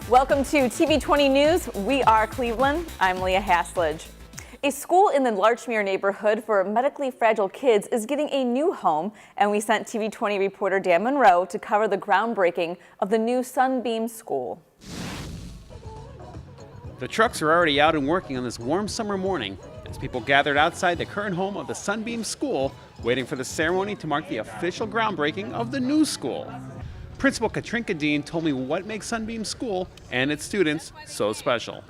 Welcome to TV20 News. We are Cleveland. I'm Leah Haslage. A school in the Larchmere neighborhood for medically fragile kids is getting a new home, and we sent TV20 reporter Dan Monroe to cover the groundbreaking of the new Sunbeam School. The trucks are already out and working on this warm summer morning as people gathered outside the current home of the Sunbeam School, waiting for the ceremony to mark the official groundbreaking of the new school. Principal Katrinka Dean told me what makes Sunbeam School and its students so special.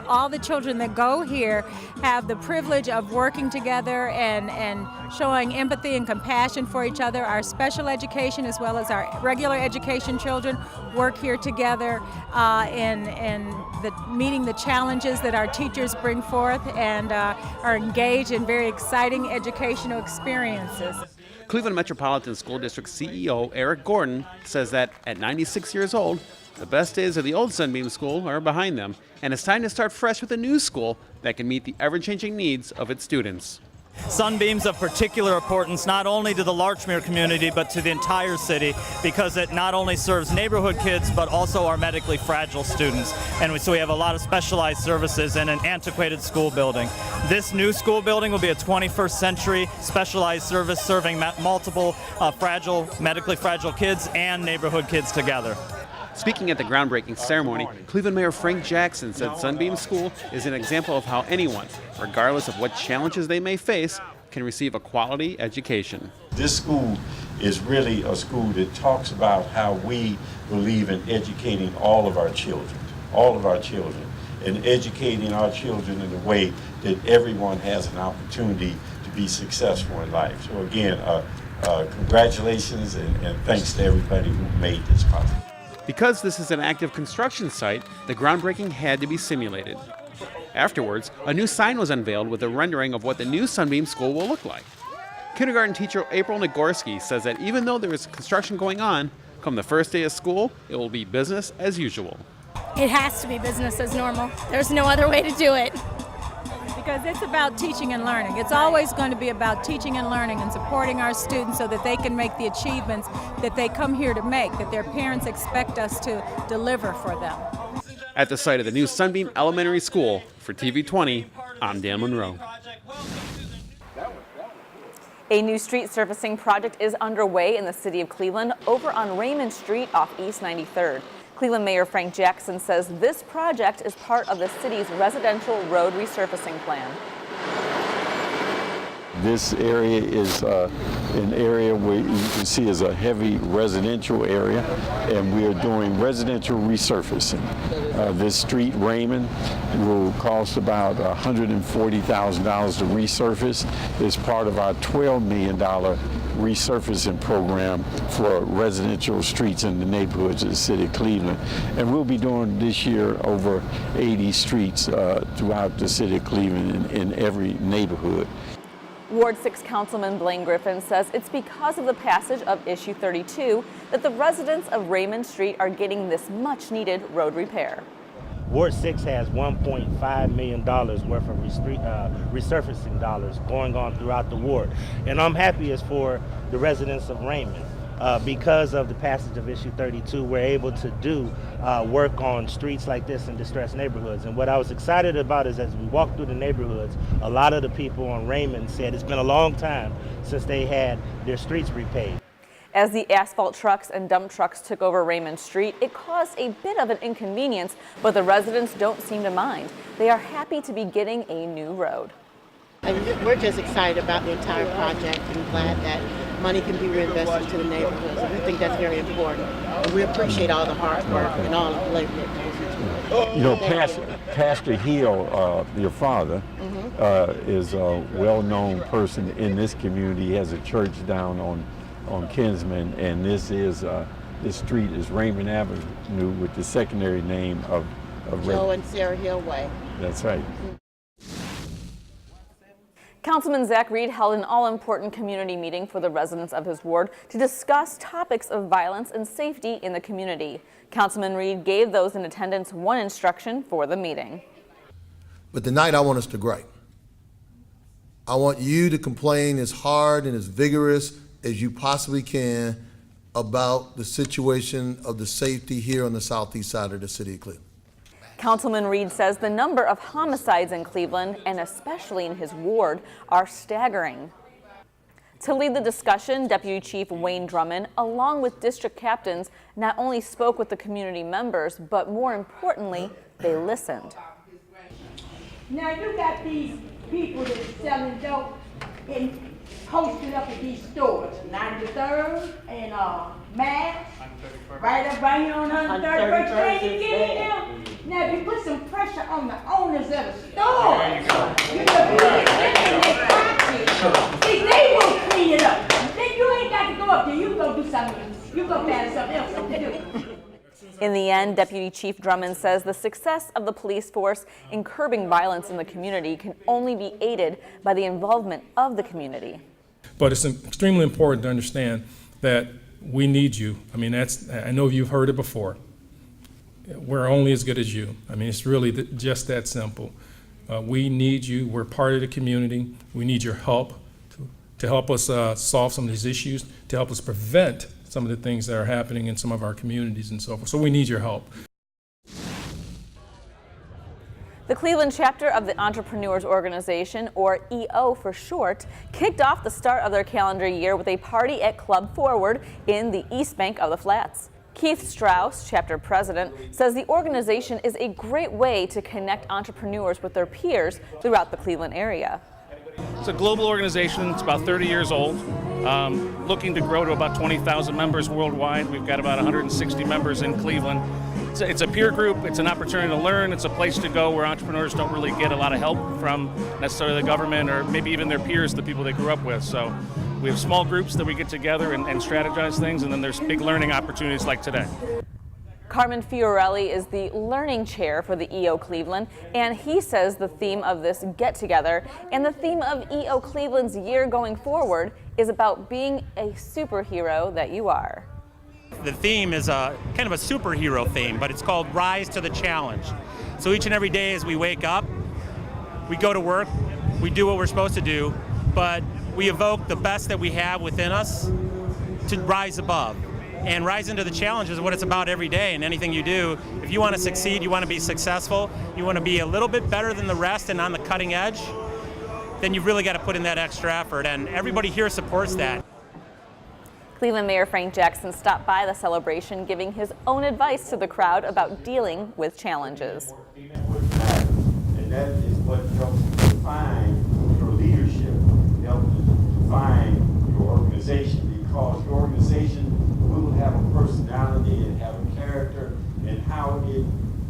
All the children that go here have the privilege of working together and showing empathy and compassion for each other. Our special education as well as our regular education children work here together in meeting the challenges that our teachers bring forth and are engaged in very exciting educational experiences. Cleveland Metropolitan School District CEO Eric Gordon says that at 96 years old, the best days of the old Sunbeam School are behind them, and it's time to start fresh with a new school that can meet the ever-changing needs of its students. Sunbeam's of particular importance not only to the Larchmere community but to the entire city, because it not only serves neighborhood kids but also our medically fragile students. And so we have a lot of specialized services in an antiquated school building. This new school building will be a 21st century specialized service serving multiple medically fragile kids and neighborhood kids together. Speaking at the groundbreaking ceremony, Cleveland Mayor Frank Jackson said Sunbeam School is an example of how anyone, regardless of what challenges they may face, can receive a quality education. This school is really a school that talks about how we believe in educating all of our children, and educating our children in a way that everyone has an opportunity to be successful in life. So again, congratulations and thanks to everybody who made this possible. Because this is an active construction site, the groundbreaking had to be simulated. Afterwards, a new sign was unveiled with a rendering of what the new Sunbeam School will look like. Kindergarten teacher April Nagorski says that even though there is construction going on, come the first day of school, it will be business as usual. It has to be business as normal. There's no other way to do it. Because it's about teaching and learning. It's always going to be about teaching and learning and supporting our students so that they can make the achievements that they come here to make, that their parents expect us to deliver for them. At the site of the new Sunbeam Elementary School, for TV20, I'm Dan Monroe. A new street surfacing project is underway in the city of Cleveland over on Raymond Street off East 93rd. Cleveland Mayor Frank Jackson says this project is part of the city's residential road resurfacing plan. This area is an area where you can see is a heavy residential area, and we are doing residential resurfacing. This street, Raymond, will cost about $140,000 to resurface. It's part of our $12 million resurfacing program for residential streets in the neighborhoods of the city of Cleveland. And we'll be doing this year over 80 streets throughout the city of Cleveland in every neighborhood. Ward 6 Councilman Blaine Griffin says it's because of the passage of Issue 32 that the residents of Raymond Street are getting this much-needed road repair. Ward 6 has $1.5 million worth of resurfacing dollars going on throughout the ward. And I'm happiest for the residents of Raymond. Because of the passage of Issue 32, we're able to do work on streets like this in distressed neighborhoods. And what I was excited about is as we walked through the neighborhoods, a lot of the people on Raymond said it's been a long time since they had their streets repaved. As the asphalt trucks and dump trucks took over Raymond Street, it caused a bit of an inconvenience, but the residents don't seem to mind. They are happy to be getting a new road. We're just excited about the entire project and glad that money can be reinvested to the neighborhoods. We think that's very important. And we appreciate all the hard work and all the labor that goes into it. You know, Pastor Hill, your father, is a well-known person in this community. He has a church down on Kinsman, and this street is Raymond Avenue with the secondary name of Joe and Sarah Hill Way. That's right. Councilman Zach Reed held an all-important community meeting for the residents of his ward to discuss topics of violence and safety in the community. Councilman Reed gave those in attendance one instruction for the meeting. But tonight I want us to gripe. I want you to complain as hard and as vigorous as you possibly can about the situation of the safety here on the southeast side of the city of Cleveland. Councilman Reed says the number of homicides in Cleveland, and especially in his ward, are staggering. To lead the discussion, Deputy Chief Wayne Drummond, along with district captains, not only spoke with the community members, but more importantly, they listened. Now you got these people that's selling dope and posted up at these stores, 93rd and Mass, right up right here on 131st. Can you get in there? Now if you put some pressure on the owners of the stores, you know, see, they will clean it up. Then you ain't got to go up there. You go do something. You go find something else to do. In the end, Deputy Chief Drummond says the success of the police force in curbing violence in the community can only be aided by the involvement of the community. But it's extremely important to understand that we need you. I mean, I know you've heard it before. We're only as good as you. I mean, it's really just that simple. We need you. We're part of the community. We need your help to help us solve some of these issues, to help us prevent some of the things that are happening in some of our communities and so forth. So we need your help. The Cleveland chapter of the Entrepreneurs Organization, or EO for short, kicked off the start of their calendar year with a party at Club Forward in the East Bank of the Flats. Keith Strauss, chapter president, says the organization is a great way to connect entrepreneurs with their peers throughout the Cleveland area. It's a global organization. It's about 30 years old, looking to grow to about 20,000 members worldwide. We've got about 160 members in Cleveland. It's a peer group. It's an opportunity to learn. It's a place to go where entrepreneurs don't really get a lot of help from necessarily the government or maybe even their peers, the people they grew up with. So we have small groups that we get together and strategize things, and then there's big learning opportunities like today. Carmen Fiorelli is the learning chair for the EO Cleveland, and he says the theme of this get-together and the theme of EO Cleveland's year going forward is about being a superhero that you are. The theme is kind of a superhero theme, but it's called Rise to the Challenge. So each and every day as we wake up, we go to work, we do what we're supposed to do, but we evoke the best that we have within us to rise above. And rise into the challenge is what it's about every day. And anything you do, if you want to succeed, you want to be successful, you want to be a little bit better than the rest and on the cutting edge, then you've really got to put in that extra effort. And everybody here supports that. Cleveland Mayor Frank Jackson stopped by the celebration, giving his own advice to the crowd about dealing with challenges. And that is what helps define your leadership, helps define your organization, because your organization will have a personality and have a character, and how it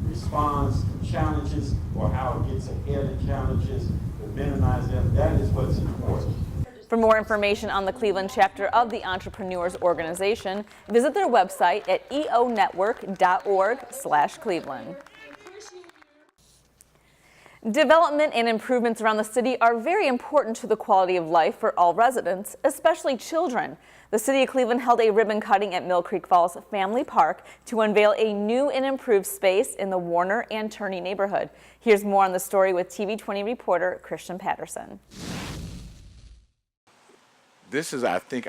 responds to challenges or how it gets ahead of challenges to minimize them. That is what's important. For more information on the Cleveland chapter of the Entrepreneurs Organization, visit their website at eonetwork.org/Cleveland. Development and improvements around the city are very important to the quality of life for all residents, especially children. The City of Cleveland held a ribbon cutting at Mill Creek Falls Family Park to unveil a new and improved space in the Warner and Turney neighborhood. Here's more on the story with TV20 reporter Christian Patterson. This is, I think,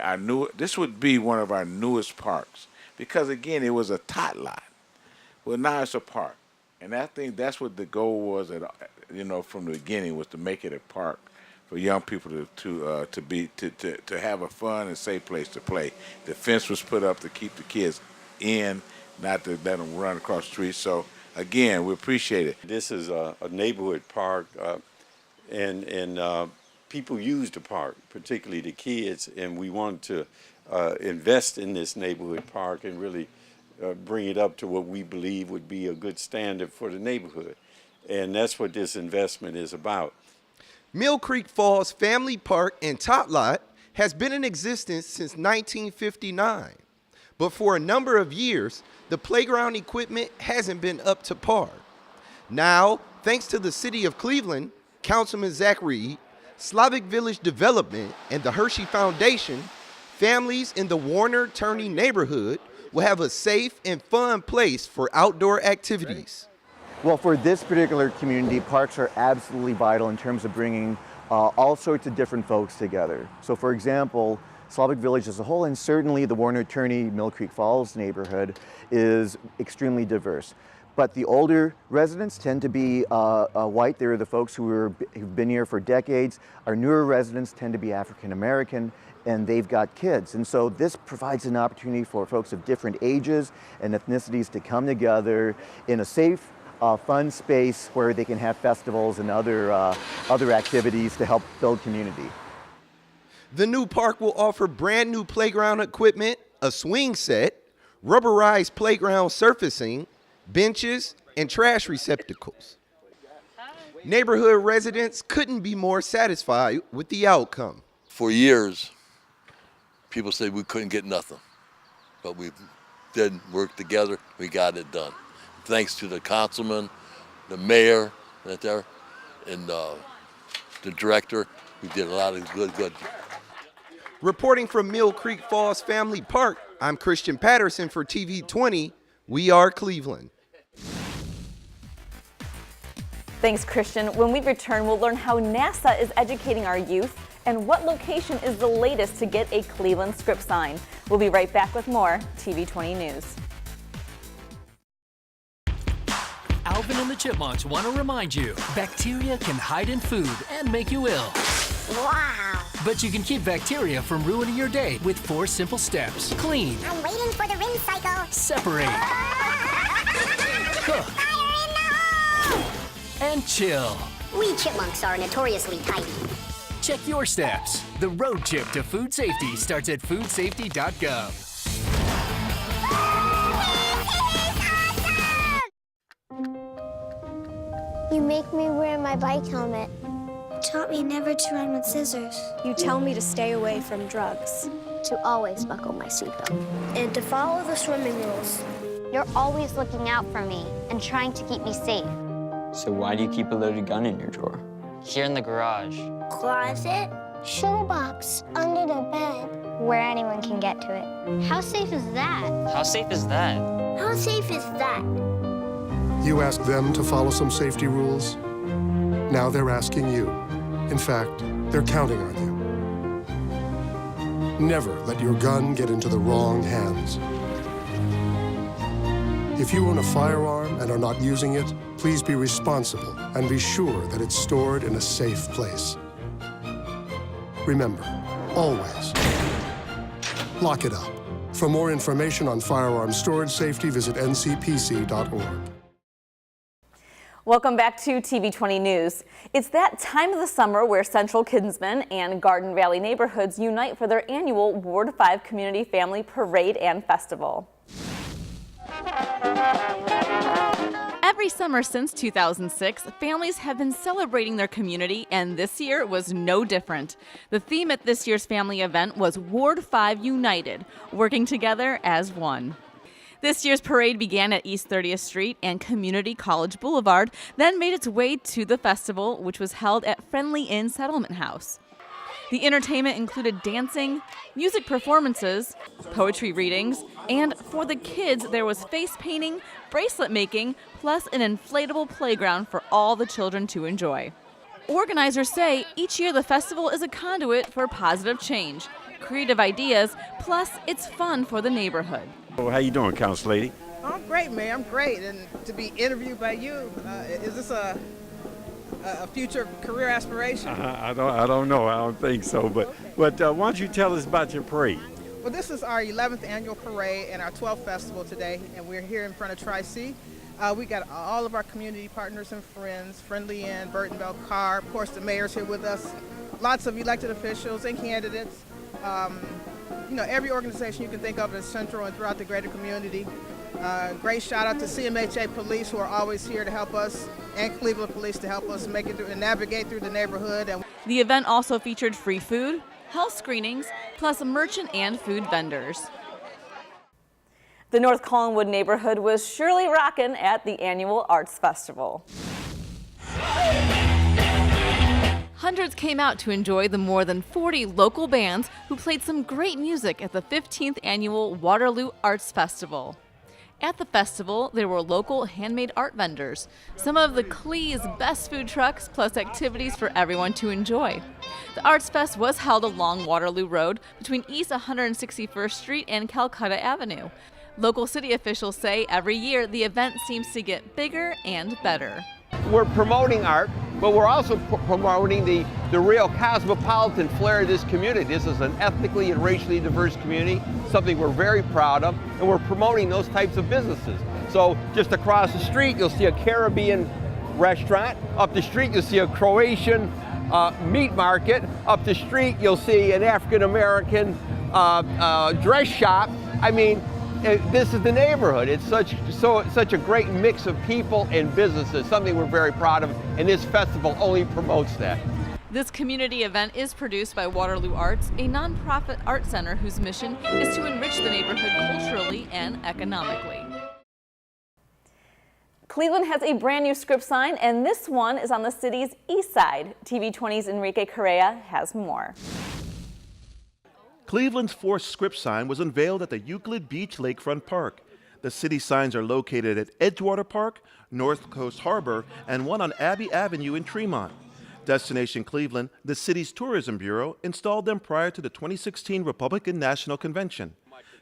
this would be one of our newest parks, because again, it was a tot lot. Well, now it's a park, and I think that's what the goal was, from the beginning, was to make it a park for young people to have a fun and safe place to play. The fence was put up to keep the kids in, not to let them run across the street. So again, we appreciate it. This is a neighborhood park, and people use the park, particularly the kids, and we want to invest in this neighborhood park and really bring it up to what we believe would be a good standard for the neighborhood. And that's what this investment is about. Mill Creek Falls Family Park and Tot Lot has been in existence since 1959. But for a number of years, the playground equipment hasn't been up to par. Now, thanks to the City of Cleveland, Councilman Zach Reed, Slavic Village Development, and the Hershey Foundation, families in the Warner Turney neighborhood will have a safe and fun place for outdoor activities. Well, for this particular community, parks are absolutely vital in terms of bringing all sorts of different folks together. So for example, Slavic Village as a whole, and certainly the Warner Turney Mill Creek Falls neighborhood, is extremely diverse. But the older residents tend to be white. They're the folks who've been here for decades. Our newer residents tend to be African American, and they've got kids. And so this provides an opportunity for folks of different ages and ethnicities to come together in a safe, fun space where they can have festivals and other activities to help build community. The new park will offer brand new playground equipment, a swing set, rubberized playground surfacing, benches, and trash receptacles. Neighborhood residents couldn't be more satisfied with the outcome. For years, people said we couldn't get nothing, but we did work together, we got it done. Thanks to the councilman, the mayor, right there, and the director, we did a lot of good. Reporting from Mill Creek Falls Family Park, I'm Christian Patterson for TV20. We are Cleveland. Thanks, Christian. When we return, we'll learn how NASA is educating our youth and what location is the latest to get a Cleveland script sign. We'll be right back with more TV20 News. Alvin and the Chipmunks want to remind you, bacteria can hide in food and make you ill. Wow! But you can keep bacteria from ruining your day with 4 simple steps. Clean. I'm waiting for the rinse cycle. Separate. Cook. Fire in the hole! And chill. We chipmunks are notoriously tidy. Check your steps. The road trip to food safety starts at foodsafety.gov. You make me wear my bike helmet. Taught me never to run with scissors. You tell me to stay away from drugs. To always buckle my seatbelt. And to follow the swimming rules. You're always looking out for me and trying to keep me safe. So why do you keep a loaded gun in your drawer? Here in the garage. Closet. Shoebox under the bed. Where anyone can get to it. How safe is that? How safe is that? How safe is that? You asked them to follow some safety rules. Now they're asking you. In fact, they're counting on you. Never let your gun get into the wrong hands. If you own a firearm and are not using it, please be responsible and be sure that it's stored in a safe place. Remember, always lock it up. For more information on firearm storage safety, visit ncpc.org. Welcome back to TV20 News. It's that time of the summer where Central Kinsman and Garden Valley neighborhoods unite for their annual Ward 5 Community Family Parade and Festival. Every summer since 2006, families have been celebrating their community, and this year was no different. The theme at this year's family event was Ward 5 United, working together as one. This year's parade began at East 30th Street and Community College Boulevard, then made its way to the festival, which was held at Friendly Inn Settlement House. The entertainment included dancing, music performances, poetry readings, and for the kids there was face painting, bracelet making, plus an inflatable playground for all the children to enjoy. Organizers say each year the festival is a conduit for positive change, creative ideas, plus it's fun for the neighborhood. Well, how you doing, Council Lady? I'm great, Mayor. I'm great. And to be interviewed by you, is this a future career aspiration? I don't know. I don't think so. But why don't you tell us about your parade? Well, this is our 11th annual parade and our 12th festival today, and we're here in front of Tri-C. We got all of our community partners and friends, Friendly Inn, Burtonville, Carr, of course the mayor's here with us, lots of elected officials and candidates. Every organization you can think of is central and throughout the greater community. Great shout out to CMHA Police, who are always here to help us, and Cleveland Police to help us make it through and navigate through the neighborhood. The event also featured free food, health screenings, plus merchant and food vendors. The North Collinwood neighborhood was surely rockin' at the annual Arts Festival. Hundreds came out to enjoy the more than 40 local bands who played some great music at the 15th annual Waterloo Arts Festival. At the festival, there were local handmade art vendors, some of the Clee's best food trucks, plus activities for everyone to enjoy. The Arts Fest was held along Waterloo Road between East 161st Street and Calcutta Avenue. Local city officials say every year the event seems to get bigger and better. We're promoting art, but we're also promoting the real cosmopolitan flair of this community. This is an ethnically and racially diverse community, something we're very proud of, and we're promoting those types of businesses. So just across the street, you'll see a Caribbean restaurant. Up the street, you'll see a Croatian meat market. Up the street, you'll see an African-American dress shop. I mean, this is the neighborhood. It's such a great mix of people and businesses, something we're very proud of, and this festival only promotes that. This community event is produced by Waterloo Arts, a nonprofit art center whose mission is to enrich the neighborhood culturally and economically. Cleveland has a brand new script sign, and this one is on the city's east side. TV20's Enrique Correa has more. Cleveland's fourth script sign was unveiled at the Euclid Beach Lakefront Park. The city signs are located at Edgewater Park, North Coast Harbor, and one on Abbey Avenue in Tremont. Destination Cleveland, the city's tourism bureau, installed them prior to the 2016 Republican National Convention.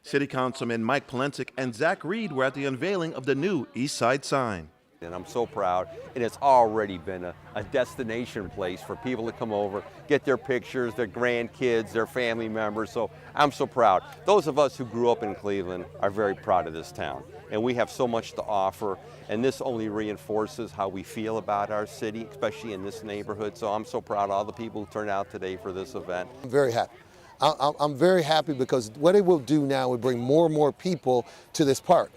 City Councilman Mike Polensek and Zach Reed were at the unveiling of the new East Side sign. And I'm so proud, and it's already been a destination place for people to come over, get their pictures, their grandkids, their family members, so I'm so proud. Those of us who grew up in Cleveland are very proud of this town, and we have so much to offer, and this only reinforces how we feel about our city, especially in this neighborhood, so I'm so proud of all the people who turned out today for this event. I'm very happy. I'm very happy because what it will do now will bring more and more people to this park.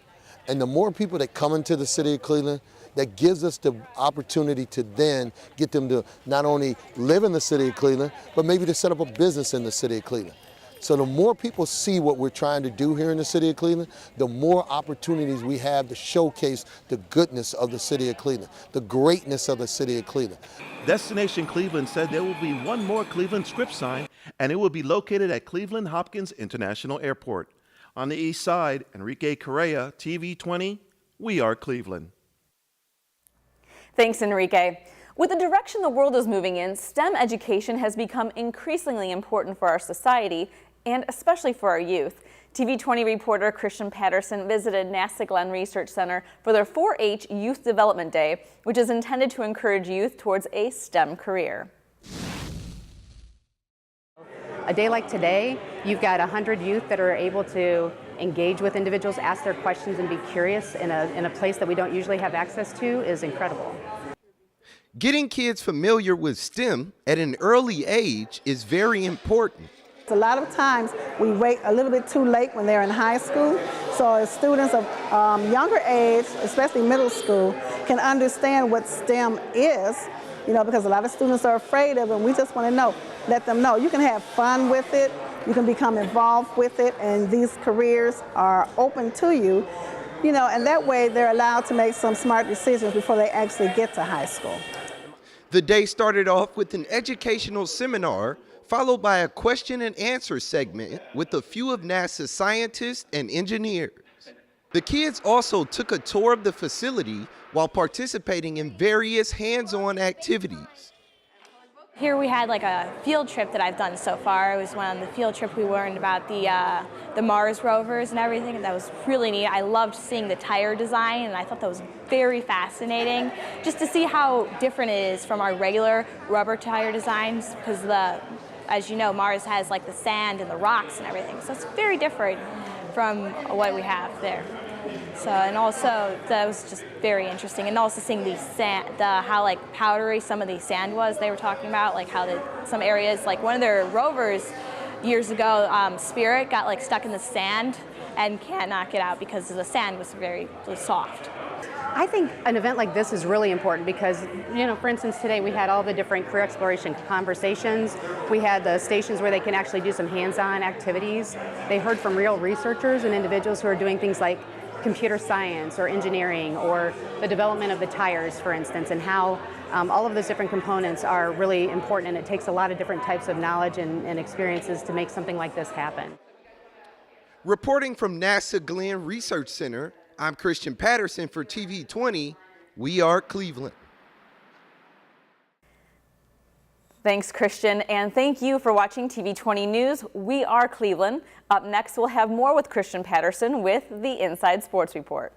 And the more people that come into the city of Cleveland, that gives us the opportunity to then get them to not only live in the city of Cleveland, but maybe to set up a business in the city of Cleveland. So the more people see what we're trying to do here in the city of Cleveland, the more opportunities we have to showcase the goodness of the city of Cleveland, the greatness of the city of Cleveland. Destination Cleveland said there will be one more Cleveland script sign, and it will be located at Cleveland Hopkins International Airport. On the east side, Enrique Correa, TV20, We Are Cleveland. Thanks, Enrique. With the direction the world is moving in, STEM education has become increasingly important for our society and especially for our youth. TV20 reporter Christian Patterson visited NASA Glenn Research Center for their 4-H Youth Development Day, which is intended to encourage youth towards a STEM career. A day like today, you've got 100 youth that are able to engage with individuals, ask their questions, and be curious in a place that we don't usually have access to is incredible. Getting kids familiar with STEM at an early age is very important. A lot of times we wait a little bit too late when they're in high school, so as students of younger age, especially middle school, can understand what STEM is, because a lot of students are afraid of it, and we just want to let them know you can have fun with it, you can become involved with it, and these careers are open to you, and that way they're allowed to make some smart decisions before they actually get to high school. The day started off with an educational seminar, followed by a question and answer segment with a few of NASA's scientists and engineers. The kids also took a tour of the facility while participating in various hands-on activities. Here we had like a field trip that I've done so far. It was on the field trip we learned about the Mars rovers and everything, and that was really neat. I loved seeing the tire design, and I thought that was very fascinating, just to see how different it is from our regular rubber tire designs, because as you know, Mars has like the sand and the rocks and everything, so it's very different from what we have there. So, and also that was just very interesting, and also seeing the sand, how like powdery some of the sand was. They were talking about like how some areas, like one of their rovers years ago, Spirit, got like stuck in the sand and can't knock it out because the sand was very soft. I think an event like this is really important because, for instance, today we had all the different career exploration conversations. We had the stations where they can actually do some hands-on activities. They heard from real researchers and individuals who are doing things like computer science or engineering or the development of the tires, for instance, and how all of those different components are really important, and it takes a lot of different types of knowledge and experiences to make something like this happen. Reporting from NASA Glenn Research Center, I'm Christian Patterson for TV20, We Are Cleveland. Thanks, Christian, and thank you for watching TV20 News. We are Cleveland. Up next, we'll have more with Christian Patterson with the Inside Sports Report.